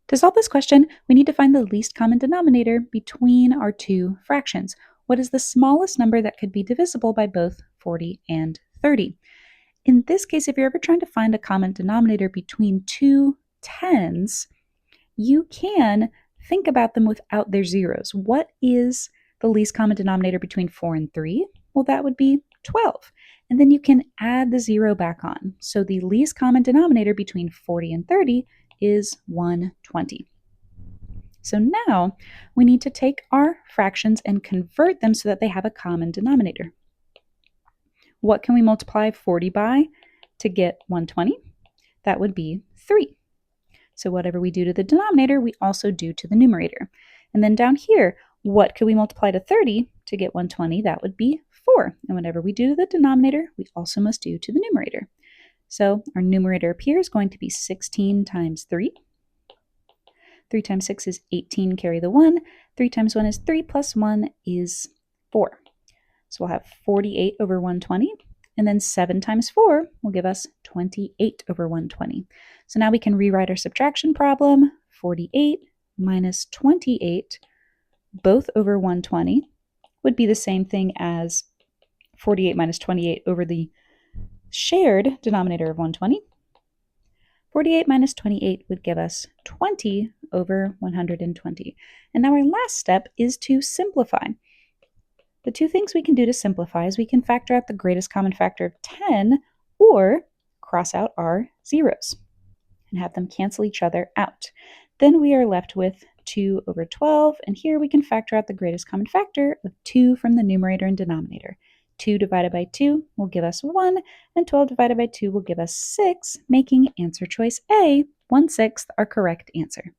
To solve this question, we need to find the least common denominator between our two fractions. What is the smallest number that could be divisible by both 40 and 30? In this case, if you're ever trying to find a common denominator between two tens, you can think about them without their zeros. What is the least common denominator between 4 and 3? Well, that would be 12. And then you can add the zero back on. So the least common denominator between 40 and 30 is 120. So now we need to take our fractions and convert them so that they have a common denominator. What can we multiply 40 by to get 120? That would be 3. So whatever we do to the denominator, we also do to the numerator. And then down here, what could we multiply to 30 to get 120? That would be 4. And whatever we do to the denominator, we also must do to the numerator. So our numerator up here is going to be 16 times 3. 3 times 6 is 18, carry the 1. 3 times 1 is 3, plus 1 is 4. So we'll have 48 over 120. And then 7 times 4 will give us 28 over 120. So now we can rewrite our subtraction problem. 48 minus 28, both over 120, would be the same thing as 48 minus 28 over the shared denominator of 120. 48 minus 28 would give us 20 over 120. And now our last step is to simplify. The two things we can do to simplify is we can factor out the greatest common factor of 10 or cross out our zeros and have them cancel each other out. Then we are left with 2 over 12, and here we can factor out the greatest common factor of 2 from the numerator and denominator. 2 divided by 2 will give us 1, and 12 divided by 2 will give us 6, making answer choice A, 1/6, our correct answer.